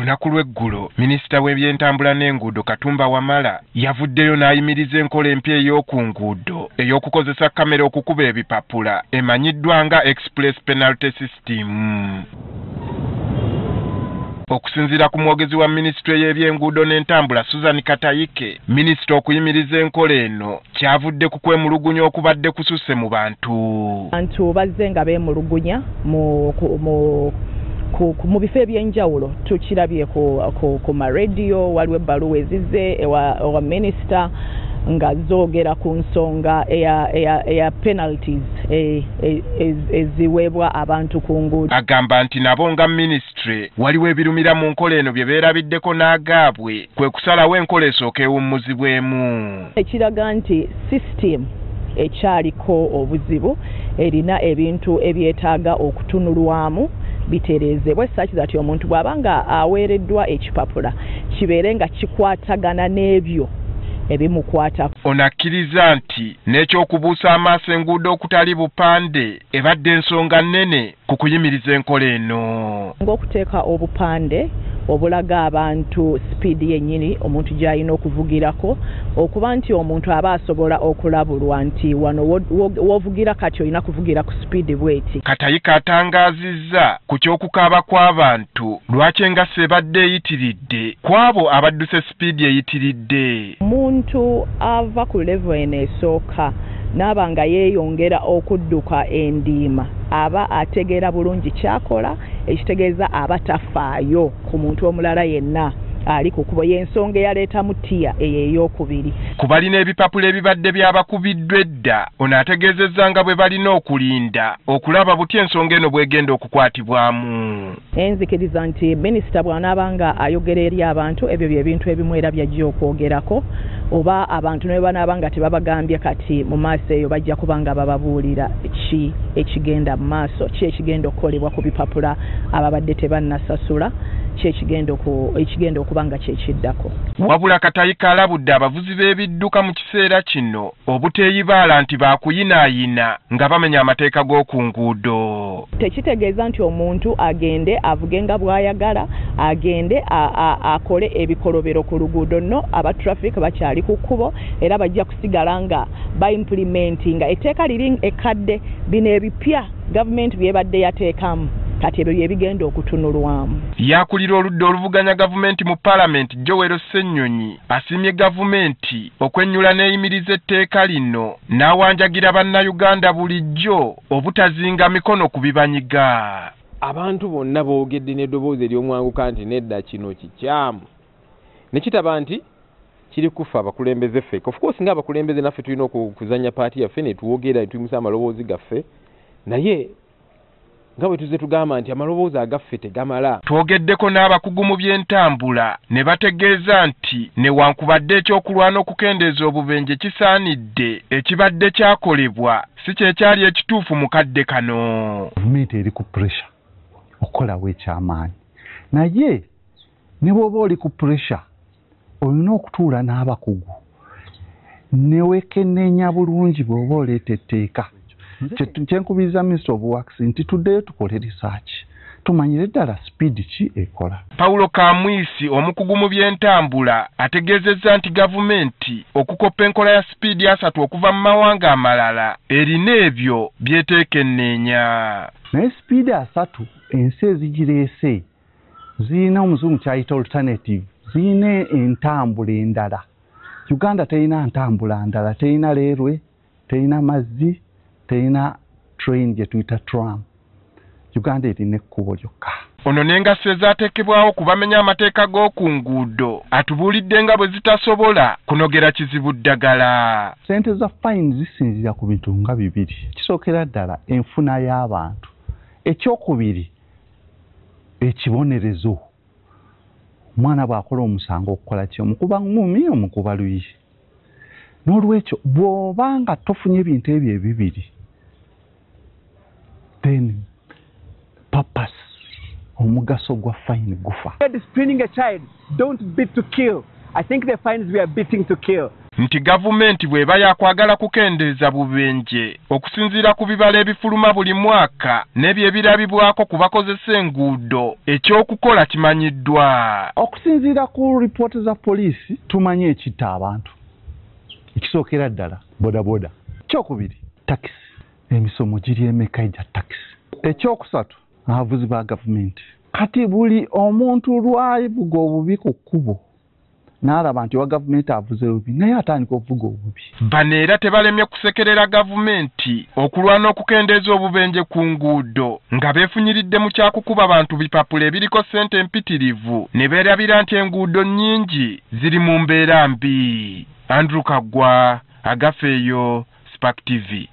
Olunaku lw'eggulo minisita w'ebyentambula n'enguudo Katumba Wamala yavuddeyo n'ayimiriza enkola empya ey'oku nguudo ey'okukozesa kamera okukuba ebipapula emanyiddwa nga Express Penalty System. Okusinziira ku mwogezi wa minisitule y'ebyenguudo n'entambula Susan Katayike, minisita okuyimiriza enkola eno kyavudde ku kwemulugunya okubadde kususse mu bantu. Abantu bazze nga beemulugunya mu bifo ebyenjawulo. Tukirabye ku maradio, waliwo ebbaluwa ezizze ewa minisita nga zoogera ku nsonga eya penalties eziweebwa abantu ku nguudo. Agamba nti nabo nga minisitule waliwo ebirumira mu nkola eno bye beerabiddeko n'agaabwe kwe kusalawo enkola esooka ewummuzibwemu. Ekiraga nti system ekyaliko obuzibu erina ebintu ebyetaaga okutunulwamu bitereezebwe such that omuntu bw'abanga aweereddwa ekipapula kibeere nga kikwatagana n'ebyo ebimukwatako. Ono akkiriza nti n'ekyokubuusa amaaso enguudo okutali bupande ebadde ensonga nnene ku kuyimiriza enkola eno. Ng'okuteeka obupande obulaga abantu sipiidi yennyini omuntu gy'alina okuvugirako, okuba nti omuntu aba asobola okulabulwa nti wano w'ovugira kati olina kuvugira ku sipiidi bw'eti. Katayika atangaazizza ku ky'okukaaba kw'abantu lwaki engaso ebadde eyitiridde kw'abo abadduse sipiidi eyitiridde. Omuntu ava ku level eno esooka n'aba nga yeeyongera okudduka endiima aba ategeera bulungi kyakola, ekitegeeza aba tafaayo ku muntu omulala yenna ali ku kubo y'ensonga eyaleetamu ttiya eyo ey'okubiri. Ku balina ebipapula ebibadde byabakubiddwa edda, ono ategeezezza nga bwe balina okulinda okulaba buti ensonga eno bw'egenda okukwatibwamu. Enzikiriza nti minisita bw'anaabanga ayogera eri abantu ebyo bye bintu ebimu era byajja okwogerako, oba abantu ne banaaba nga tebabagambye kati mu maaso eyo bajja kuba nga bababuulira ki ekigenda mu maaso, ki ekigenda okukolebwa ku bipapula ababadde tebannasasula, ki ekigenda okuba nga kyekiddako. Wabula Katayika alabudde abavuzi b'ebidduka mu kiseera kino obuteeyibaala nti baakuyinaayina nga bamenya amateeka g'oku nguudo. Tekitegeeza nti omuntu agende avuge nga bw'ayagala, agende akole ebikolobero ku luguudo. No, aba traffic bakyali ku kkubo era bajja kusigala nga implementinga etteeka liri ekkadde bino ebipya gavumenti byebadde yateekamu. Kati ebyo byebigenda okutunulwamu. Yakulira oludda oluvuganya gavumenti mu Parliament Joel Ssennyonyi asiimye gavumenti okwennyula n'eyimiriza etteeka lino n'awanjagira bannayuganda bulijjo obutazinga mikono ku bibanyiga. Abantu bonna boogedde n'eddoboozi ery'omwanguka nti nedda kino kikyamu. Ne kitaba nti kiri kufa abakulembeze ffe. Of course ng'abakulembeze naffe tulina okuzanya paati yaffe ne tuwogera ne tuyimusa amaloboozi gaffe, naye nga bwe tuzze tugamba nti amaloboozi agaffe tegamala. Twogeddeko n'abakugu mu by'entambula ne bategeeza nti newankubadde ekyokulwana okukendeeza obubenje kisaanidde, ekibadde kyakolebwa si kyekyali ekituufu mu kadde kano. Gavumenti eri ku pressure okukolawo ekyamaanyi, naye ne bw'oba oli ku pressure olina okutuula n'abakugu ne weekenneenya bulungi bw'oba oleeta etteeka. Kyenkubiriza Minister of Works nti tuddeyo tukole research tumanyire ddala speed ki ekola. Paulo Kamwisi omukugu mu by'entambula ategeezezza nti gavumenti okukoppa enkola ya speed 3 okuva mu mawanga amalala erina ebyo byeteekenneenya. Naye speed 3 ensi ezigireese zirina omuzungu kyayita alternative, zirina entambula endala. Uganda terina ntambula ndala, terina leerwe, terina mazzi, terina train gye tuyita tram. Uganda erina ekkubo lyokka. Ono n'engaso ezaateekebwawo ku bamenya amateeka g'oku nguudo atubuulidde nga bwe zitasobola kunogera kizibu ddagala. Ssente za fine zisinzira ku bintu nga bibiri. Kisookera ddala enfuna y'abantu. Ekyokubiri ekibonerezo. Omwana bw'akola omusango okukola ki? Omukuba ngumi, omukuba luyi. N'olwekyo bw'oba nga tofunye ebintu ebyo ebibiri, then purpose omugaso gwa fine gufa. Disciplining a child, don't beat to kill. I think the fines we are beating to kill. nti gavumenti bw'eba yakwagala kukendeeza bubenje okusinziira ku bibala ebifuluma buli mwaka n'ebyo ebirabibwako ku bakozesa enguudo ekyokukola kimanyiddwa. Okusinziira ku ripooti za poliisi tumanyi ekitta abantu ekisookera ddala bodaboda. Ekyokubiri takisi, emisomo giri emeka egya takisi. Ekyokusatu abavuzi ba gavumenti. Kati buli omuntu lwavuga obubi ku kkubo n'alaba nti wa gavumenti avuze obubi naye atandika okuvuga obubi. Bano era tebalemye kusekerera gavumenti okulwana okukendeeza obubenje ku nguudo nga beefunyiridde mu kyakukuba abantu bipapula ebiriko ssente empitirivu ne beerabira nti enguudo nnyingi ziri mu mbeera mbi. Andrew Kagwa, Agafeeyo, Spark TV.